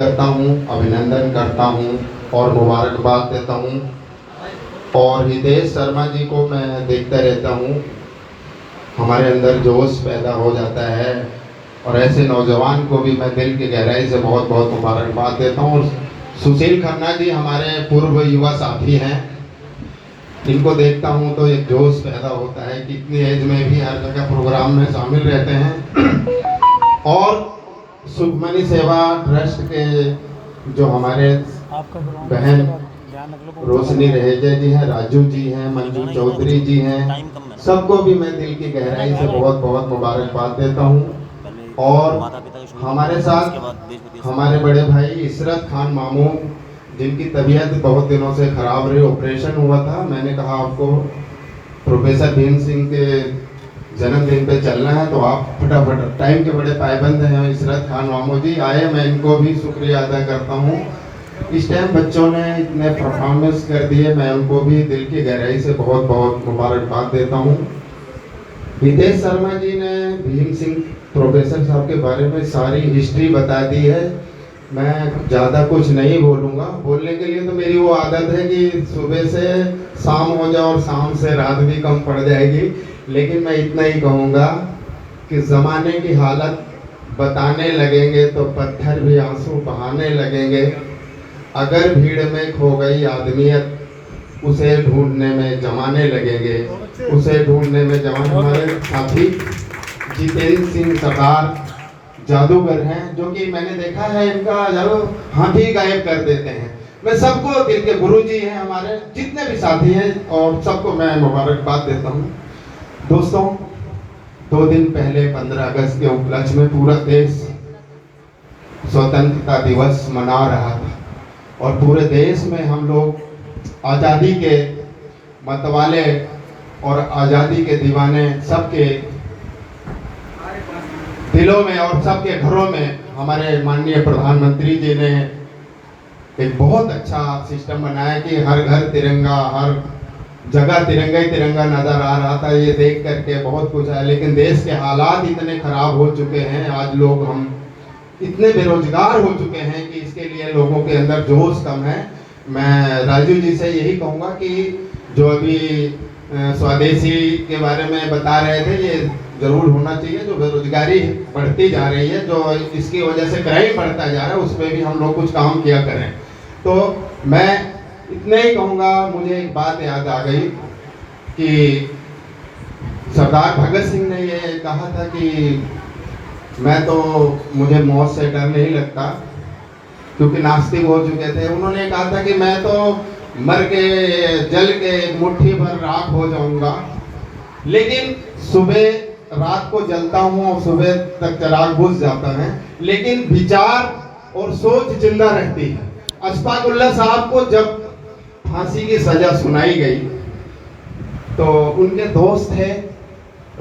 करता हूँ, अभिनंदन करता हूँ और मुबारकबाद देता हूँ। और हितेश शर्मा जी को मैं देखता रहता हूँ, हमारे अंदर जोश पैदा हो जाता है और ऐसे नौजवान को भी मैं दिल की गहराई से बहुत बहुत मुबारकबाद देता हूँ। सुशील खन्ना जी हमारे पूर्व युवा साथी हैं, इनको देखता हूँ तो एक जोश पैदा होता है कि इतनी एज में भी हर जगह प्रोग्राम में शामिल रहते हैं। और सुखमनी सेवा ट्रस्ट के जो हमारे बहन रोशनी रहेजा जी हैं, राजू जी हैं, मंजू चौधरी जी हैं, सबको भी मैं दिल की गहराई से बहुत बहुत मुबारकबाद देता हूँ। और हमारे साथ हमारे बड़े भाई इशरत खान मामू, जिनकी तबीयत बहुत दिनों से खराब रही, ऑपरेशन हुआ था। मैंने कहा आपको प्रोफेसर भीम सिंह के जन्मदिन पे चलना है तो आप फटाफट, टाइम के बड़े पाबंद हैं इशरत खान मामू जी आए, मैं इनको भी शुक्रिया अदा करता हूँ। इस टाइम बच्चों ने इतने परफॉर्मेंस कर दिए, मैं उनको भी दिल की गहराई से बहुत बहुत मुबारकबाद देता हूँ। हितेश शर्मा जी ने भीम सिंह प्रोफेसर साहब के बारे में सारी हिस्ट्री बता दी है, मैं ज़्यादा कुछ नहीं बोलूँगा। बोलने के लिए तो मेरी वो आदत है कि सुबह से शाम हो जाए और शाम से रात भी कम पड़ जाएगी, लेकिन मैं इतना ही कहूँगा कि ज़माने की हालत बताने लगेंगे तो पत्थर भी आंसू बहाने लगेंगे। अगर भीड़ में खो गई आदमियत, उसे ढूंढने में जमाने लगेंगे, उसे ढूंढने में जमाने। हमारे साथी जितेंद्र सिंह सरदार जादूगर हैं, जो कि मैंने देखा है इनका जब हाथी गायब कर देते हैं। मैं सबको, दिल के गुरु जी हैं हमारे, जितने भी साथी हैं, और सबको मैं मुबारकबाद देता हूँ। दोस्तों, 2 दिन पहले 15 अगस्त के उपलक्ष्य में पूरा देश स्वतंत्रता दिवस मना रहा था और पूरे देश में हम लोग आज़ादी के मतवाले और आज़ादी के दीवाने सबके दिलों में और सबके घरों में हमारे माननीय प्रधानमंत्री जी ने एक बहुत अच्छा सिस्टम बनाया कि हर घर तिरंगा, हर जगह तिरंगा ही तिरंगा नजर आ रहा था। ये देख करके बहुत कुछ है, लेकिन देश के हालात इतने खराब हो चुके हैं, आज लोग हम इतने बेरोजगार हो चुके हैं कि इसके लिए लोगों के अंदर जोश कम है। मैं राजू जी से यही कहूँगा कि जो अभी स्वदेशी के बारे में बता रहे थे, ये जरूर होना चाहिए। जो बेरोजगारी बढ़ती जा रही है, जो इसकी वजह से क्राइम बढ़ता जा रहा है, उस पर भी हम लोग कुछ काम किया करें। तो मैं इतना ही कहूँगा। मुझे एक बात याद आ गई कि सरदार भगत सिंह ने ये कहा था कि मुझे मौत से डर नहीं लगता, क्योंकि नास्तिक हो चुके थे। उन्होंने कहा था कि मैं तो मर के जल के मुट्ठी भर राख हो जाऊंगा, लेकिन सुबह रात को जलता हूँ और सुबह तक चिराग बुझ जाता है, लेकिन विचार और सोच जिंदा रहती है। अशफाक उल्लाह साहब को जब फांसी की सजा सुनाई गई तो उनके दोस्त थे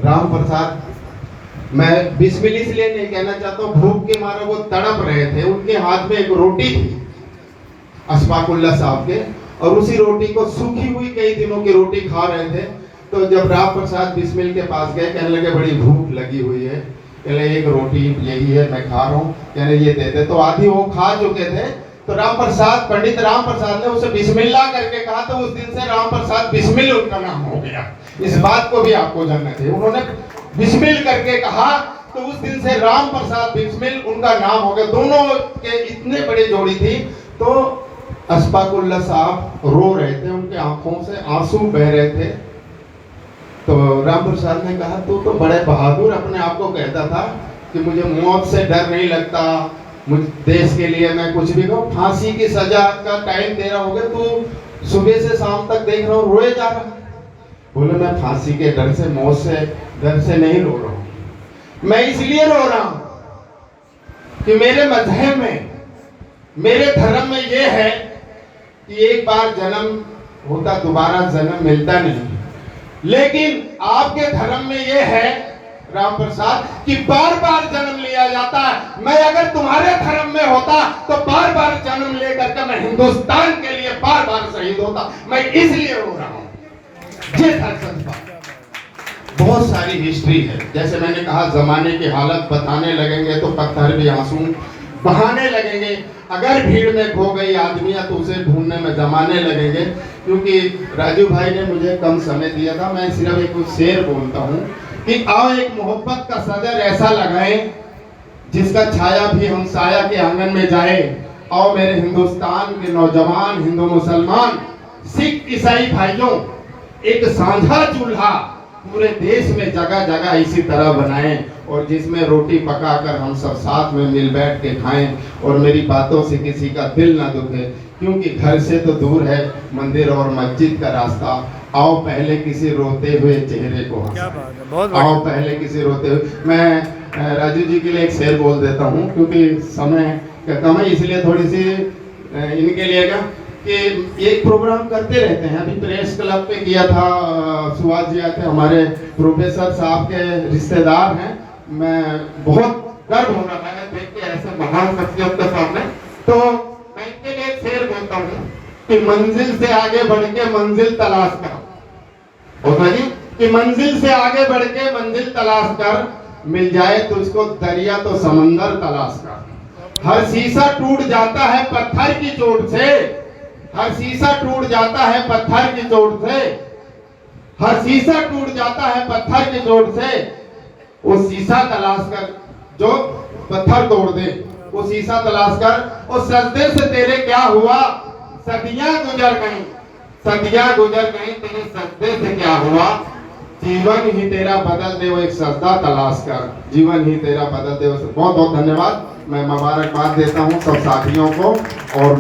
राम प्रसाद, मैं बिस्मिल इसलिए नहीं कहना चाहता हूँ, भूख के मारे वो तड़प रहे थे। उनके हाथ में एक रोटी थी अशफाक उल्लाह साहब के, और उसी रोटी को, सूखी हुई कई दिनों की रोटी खा रहे थे। तो जब राम प्रसाद बिस्मिल के पास गए, कहने लगे बड़ी भूख लगी हुई है, कहले एक रोटी यही है मैं खा रहा हूँ, कहने ये दे दे। तो आधी वो खा चुके थे, तो पंडित राम प्रसाद ने उसे बिस्मिल्लाह करके कहा, तो उस दिन से राम प्रसाद बिस्मिल उनका नाम हो गया। इस बात को भी आपको जानना चाहिए, उन्होंने बिस्मिल करके कहा तो उस दिन से राम प्रसाद बिस्मिल उनका नाम हो गया। दोनों के इतने बड़ी जोड़ी थी। तो अशफाक उल्लाह साहब रो रहे थे, उनके आंखों से आंसू बह रहे थे। तो राम प्रसाद ने कहा, तू तो बड़े बहादुर अपने आप को कहता था कि मुझे मौत से डर नहीं लगता, मुझे देश के लिए मैं कुछ भी कहूँ। फांसी की सजा का टाइम तेरा हो गया, तू सुबह से शाम तक देख रहा हूँ रोए जा रहा है। बोले मैं फांसी के डर से, मौत से डर से नहीं रो रहा हूँ, मैं इसलिए रो रहा हूँ कि मेरे मजहब में, मेरे धर्म में ये है कि एक बार जन्म होता, दोबारा जन्म मिलता नहीं। लेकिन आपके धर्म में ये है राम प्रसाद कि बार बार जन्म लिया जाता है। मैं अगर तुम्हारे धर्म में होता तो बार बार जन्म लेकर के मैं हिंदुस्तान के लिए बार बार शहीद होता। मैं इसलिए रो रहा हूँ। ये था सच बात। बहुत सारी हिस्ट्री है, जैसे मैंने कहा, जमाने की हालत बताने लगेंगे तो पत्थर भी आंसू बहाने लगेंगे। अगर भीड़ में खो गई आदमियां तो उसे ढूंढने में जमाने लगेंगे। क्योंकि राजू भाई ने मुझे कम समय दिया था, मैं सिर्फ एक शेर बोलता हूँ कि आओ एक मोहब्बत का सदर ऐसा लगाएं जिसका छाया भी हम साया के आंगन में जाए। आओ मेरे हिंदुस्तान के नौजवान, हिंदू मुसलमान, सिख ईसाई भाइयों, एक साझा चूल्हा पूरे देश में जगह जगह इसी तरह बनाएं और जिसमें रोटी पकाकर हम सब साथ में मिल बैठ के खाएं और मेरी बातों से किसी का दिल ना दुखे। क्योंकि घर से तो दूर है मंदिर और मस्जिद का रास्ता। आओ पहले किसी रोते हुए चेहरे को हंसाएं। आओ पहले किसी रोते हुए। मैं राजू जी के लिए एक शेर बोल देता हूँ क्योंकि समय कम है, इसलिए थोड़ी सी इनके लिए का कि एक प्रोग्राम करते रहते हैं। अभी प्रेस क्लब पे किया था, सुभाष जी आए थे, हमारे प्रोफेसर साहब के रिश्तेदार हैं। मैं बहुत गर्व हो रहा है देख के ऐसे महान शख्सियत के सामने। तो मैं इनके लिए एक शेर बोलता हूँ कि मंजिल से आगे बढ़ के मंजिल तलाश कर। होता जी कि मंजिल से आगे बढ़ के मंजिल तलाश कर, मिल जाए तुझको दरिया तो समंदर तलाश कर। हर शीशा टूट जाता है पत्थर की चोट से, हर शीशा टूट जाता है पत्थर की चोट से, हर शीशा टूट जाता है पत्थर की चोट से। वो शीशा तलाश कर जो पत्थर तोड़ दे, वो शीशा तलाश कर। और सजदे से तेरे क्या हुआ, सदियां गुजर गई, सदियां गुजर गई, तेरे सजदे से क्या हुआ। जीवन ही तेरा बदल दे वो एक सजदा तलाश कर, जीवन ही तेरा बदल दे। बहुत बहुत धन्यवाद। मैं मुबारकबाद देता हूँ सब साथियों को। और